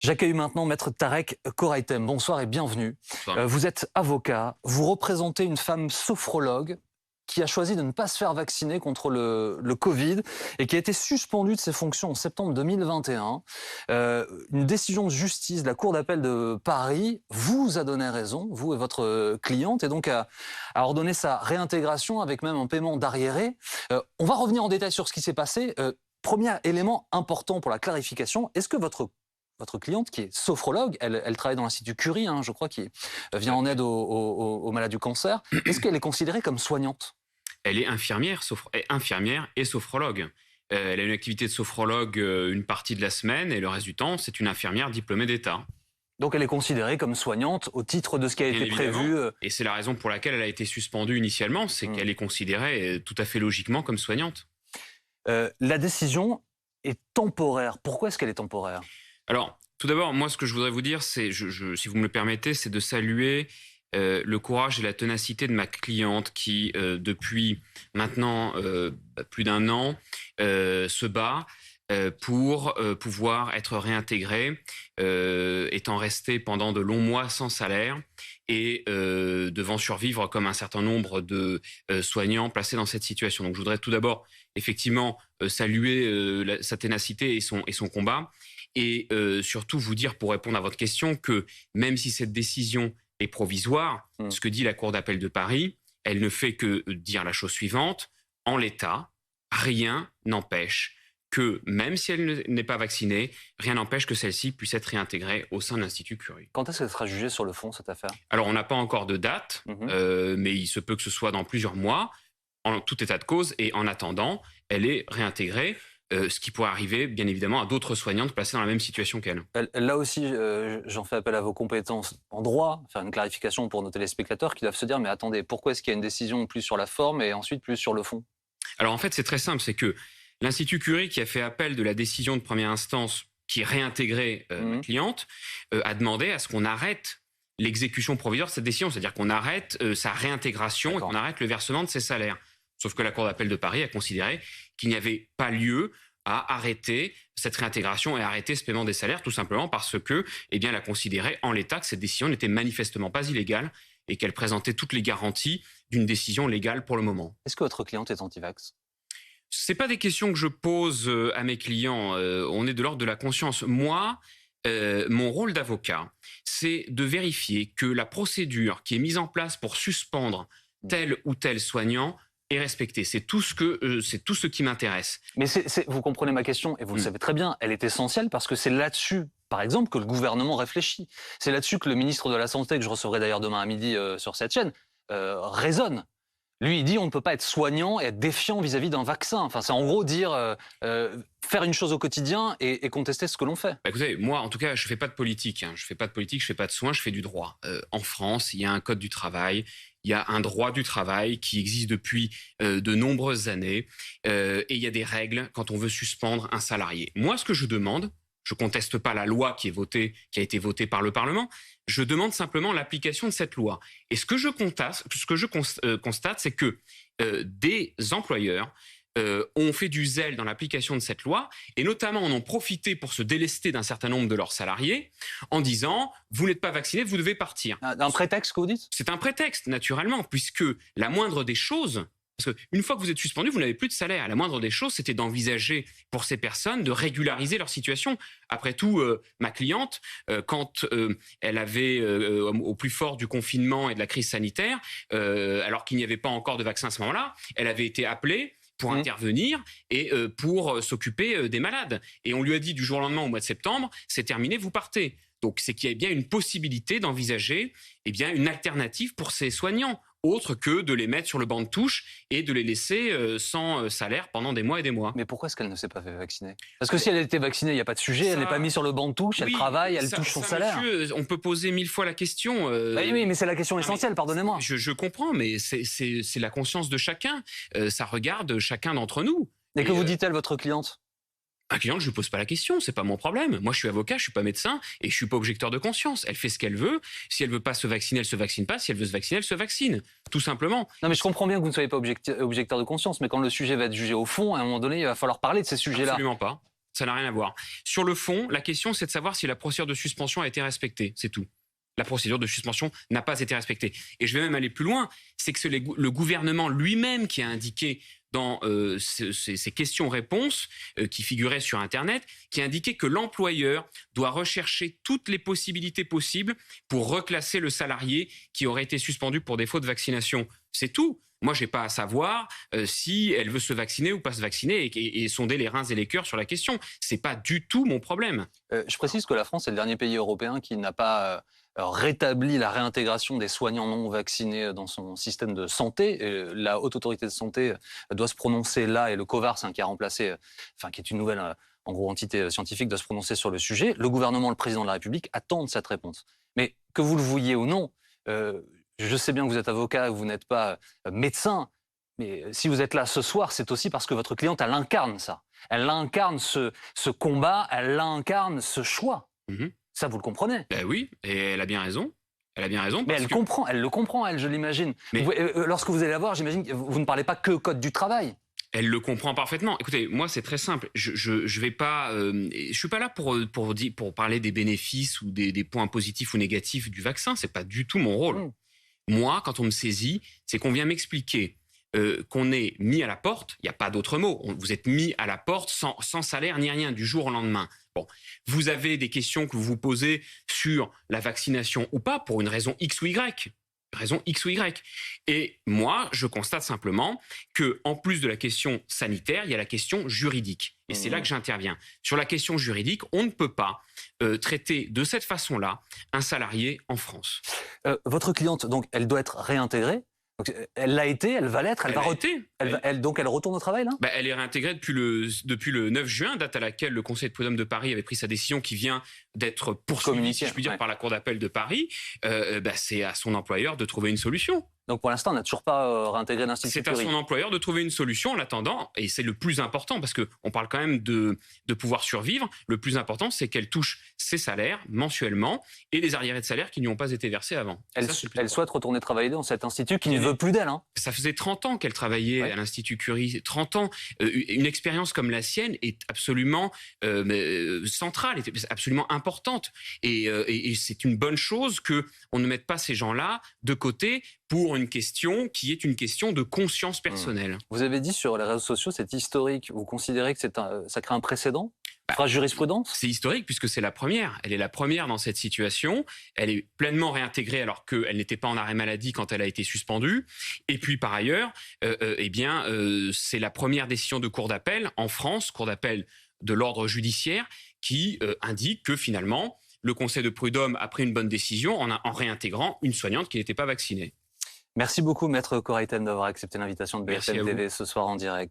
J'accueille maintenant Maître Tarek Koraitem. Bonsoir et bienvenue. Bonsoir. Vous êtes avocat, vous représentez une femme sophrologue qui a choisi de ne pas se faire vacciner contre le Covid et qui a été suspendue de ses fonctions en septembre 2021. Une décision de justice de la Cour d'appel de Paris vous a donné raison, vous et votre cliente, et donc a ordonné sa réintégration avec même un paiement d'arriéré. On va revenir en détail sur ce qui s'est passé. Premier élément important pour la clarification, est-ce que votre cliente, qui est sophrologue, elle travaille dans l'Institut Curie, je crois, qui vient en aide aux malades du cancer. Est-ce qu'elle est considérée comme soignante ? Elle est infirmière et sophrologue. Elle a une activité de sophrologue une partie de la semaine et le reste du temps, c'est une infirmière diplômée d'État. Donc elle est considérée comme soignante au titre de ce qui a été prévu. Et c'est la raison pour laquelle elle a été suspendue initialement, c'est qu'elle est considérée tout à fait logiquement comme soignante. La décision est temporaire. Pourquoi est-ce qu'elle est temporaire ? Alors, tout d'abord, moi, ce que je voudrais vous dire, c'est, si vous me le permettez, c'est de saluer le courage et la ténacité de ma cliente qui, depuis maintenant plus d'un an, se bat pour pouvoir être réintégrée, étant restée pendant de longs mois sans salaire et devant survivre comme un certain nombre de soignants placés dans cette situation. Donc, je voudrais tout d'abord, effectivement, saluer sa ténacité et son combat. Et surtout vous dire, pour répondre à votre question, que même si cette décision est provisoire, ce que dit la Cour d'appel de Paris, elle ne fait que dire la chose suivante. En l'état, rien n'empêche que, même si elle n'est pas vaccinée, rien n'empêche que celle-ci puisse être réintégrée au sein de l'Institut Curie. Quand est-ce qu'elle sera jugée sur le fond, cette affaire ? Alors, on n'a pas encore de date, mais il se peut que ce soit dans plusieurs mois, en tout état de cause, et en attendant, elle est réintégrée. Ce qui pourrait arriver, bien évidemment, à d'autres soignantes placées dans la même situation qu'elle. Là aussi, j'en fais appel à vos compétences en droit, faire une clarification pour nos téléspectateurs qui doivent se dire « mais attendez, pourquoi est-ce qu'il y a une décision plus sur la forme et ensuite plus sur le fond ?» Alors en fait, c'est très simple, c'est que l'Institut Curie, qui a fait appel de la décision de première instance qui réintégrait ma cliente, a demandé à ce qu'on arrête l'exécution provisoire de cette décision, c'est-à-dire qu'on arrête sa réintégration et qu'on arrête le versement de ses salaires. Sauf que la Cour d'appel de Paris a considéré qu'il n'y avait pas lieu à arrêter cette réintégration et arrêter ce paiement des salaires, tout simplement parce que, elle a considéré en l'état que cette décision n'était manifestement pas illégale et qu'elle présentait toutes les garanties d'une décision légale pour le moment. Est-ce que votre cliente est anti-vax ? C'est pas des questions que je pose à mes clients. On est de l'ordre de la conscience. Moi, mon rôle d'avocat, c'est de vérifier que la procédure qui est mise en place pour suspendre tel ou tel soignant est respectée. C'est tout ce qui m'intéresse. Mais vous comprenez ma question, et vous le savez très bien, elle est essentielle parce que c'est là-dessus, par exemple, que le gouvernement réfléchit. C'est là-dessus que le ministre de la Santé, que je recevrai d'ailleurs demain à midi sur cette chaîne, raisonne. Lui, il dit on ne peut pas être soignant et être défiant vis-à-vis d'un vaccin. Enfin, c'est en gros dire faire une chose au quotidien et contester ce que l'on fait. Écoutez, moi, en tout cas, je fais pas de politique. Je fais pas de politique, je fais pas de soins, je fais du droit. En France, il y a un code du travail, il y a un droit du travail qui existe depuis de nombreuses années, et il y a des règles quand on veut suspendre un salarié. Moi, ce que je demande, je conteste pas la loi qui a été votée par le Parlement. Je demande simplement l'application de cette loi. Et ce que je constate, c'est que des employeurs ont fait du zèle dans l'application de cette loi et notamment en ont profité pour se délester d'un certain nombre de leurs salariés en disant « vous n'êtes pas vacciné, vous devez partir ». Un prétexte que vous dites ? C'est un prétexte, naturellement, puisque la moindre des choses... Parce qu'une fois que vous êtes suspendu, vous n'avez plus de salaire. La moindre des choses, c'était d'envisager pour ces personnes de régulariser leur situation. Après tout, ma cliente, quand elle avait, au plus fort du confinement et de la crise sanitaire, alors qu'il n'y avait pas encore de vaccin à ce moment-là, elle avait été appelée pour intervenir et pour s'occuper des malades. Et on lui a dit du jour au lendemain, au mois de septembre, c'est terminé, vous partez. Donc c'est qu'il y a bien une possibilité d'envisager une alternative pour ces soignants, autre que de les mettre sur le banc de touche et de les laisser sans salaire pendant des mois et des mois. Mais pourquoi est-ce qu'elle ne s'est pas fait vacciner ? Parce que si elle était vaccinée, il n'y a pas de sujet, elle n'est pas mise sur le banc de touche, elle travaille, elle touche son salaire. Monsieur, on peut poser 1000 fois la question. Oui, mais c'est la question essentielle, pardonnez-moi. Je comprends, mais c'est la conscience de chacun. Ça regarde chacun d'entre nous. Et que vous dit-elle, votre cliente ? Ma cliente, je lui pose pas la question, c'est pas mon problème. Moi, je suis avocat, je suis pas médecin et je suis pas objecteur de conscience. Elle fait ce qu'elle veut. Si elle veut pas se vacciner, elle se vaccine pas. Si elle veut se vacciner, elle se vaccine. Tout simplement. Non, mais je comprends bien que vous ne soyez pas objecteur de conscience, mais quand le sujet va être jugé au fond, à un moment donné, il va falloir parler de ces sujets-là. Absolument pas. ça n'a rien à voir. Sur le fond, la question, c'est de savoir si la procédure de suspension a été respectée. C'est tout. La procédure de suspension n'a pas été respectée. Et je vais même aller plus loin, c'est que c'est le gouvernement lui-même qui a indiqué dans ces questions-réponses qui figuraient sur Internet, qui a indiqué que l'employeur doit rechercher toutes les possibilités possibles pour reclasser le salarié qui aurait été suspendu pour défaut de vaccination. C'est tout. Moi, je n'ai pas à savoir si elle veut se vacciner ou pas se vacciner et sonder les reins et les cœurs sur la question. Ce n'est pas du tout mon problème. Je précise que la France est le dernier pays européen qui n'a pas rétabli la réintégration des soignants non vaccinés dans son système de santé. La Haute Autorité de Santé doit se prononcer là, et le COVARS, qui a remplacé, qui est une nouvelle en gros entité scientifique, doit se prononcer sur le sujet. Le gouvernement, le président de la République attendent cette réponse. Mais que vous le vouliez ou non, je sais bien que vous êtes avocat, que vous n'êtes pas médecin, mais si vous êtes là ce soir, c'est aussi parce que votre cliente, elle incarne ça. Elle incarne ce combat, elle incarne ce choix. Ça, vous le comprenez? Ben oui, et elle a bien raison. Elle a bien raison. Mais elle le comprend, elle, je l'imagine. Lorsque vous allez la voir, j'imagine que vous ne parlez pas que code du travail. Elle le comprend parfaitement. Écoutez, moi, c'est très simple. Je vais pas, je suis pas là pour parler des bénéfices ou des points positifs ou négatifs du vaccin. C'est pas du tout mon rôle. Moi, quand on me saisit, c'est qu'on vient m'expliquer qu'on est mis à la porte. Il n'y a pas d'autre mot. Vous êtes mis à la porte sans salaire ni rien du jour au lendemain. Bon, vous avez des questions que vous vous posez sur la vaccination ou pas pour une raison X ou Y. Raison X ou Y. Et moi, je constate simplement que, en plus de la question sanitaire, il y a la question juridique. Et c'est là que j'interviens. Sur la question juridique, on ne peut pas traiter de cette façon-là un salarié en France. Votre cliente, donc, elle doit être réintégrée. Donc, elle l'a été, elle va l'être, donc elle retourne au travail là? Elle est réintégrée depuis le 9 juin, date à laquelle le Conseil de prud'homme de Paris avait pris sa décision qui vient d'être poursuivie, si je puis dire, par la Cour d'appel de Paris. C'est à son employeur de trouver une solution. Donc pour l'instant, on n'a toujours pas réintégré l'Institut Curie. C'est à son employeur de trouver une solution en attendant, et c'est le plus important, parce qu'on parle quand même de pouvoir survivre. Le plus important, c'est qu'elle touche ses salaires mensuellement et les arriérés de salaire qui n'y ont pas été versés avant. Elle souhaite retourner travailler dans cet institut qui ne veut plus d'elle. Ça faisait 30 ans qu'elle travaillait à l'Institut Curie. 30 ans. Une expérience comme la sienne est absolument centrale, est absolument importante. Et c'est une bonne chose qu'on ne mette pas ces gens-là de côté pour une question qui est une question de conscience personnelle. Vous avez dit sur les réseaux sociaux, c'est historique. Vous considérez que ça crée un précédent? Jurisprudence? C'est historique puisque c'est la première. Elle est la première dans cette situation. Elle est pleinement réintégrée alors qu'elle n'était pas en arrêt maladie quand elle a été suspendue. Et puis par ailleurs, c'est la première décision de cour d'appel en France, cour d'appel de l'ordre judiciaire, qui indique que finalement, le Conseil de prud'homme a pris une bonne décision en réintégrant une soignante qui n'était pas vaccinée. Merci beaucoup, Maître Koraitem, d'avoir accepté l'invitation de BFM TV ce soir en direct.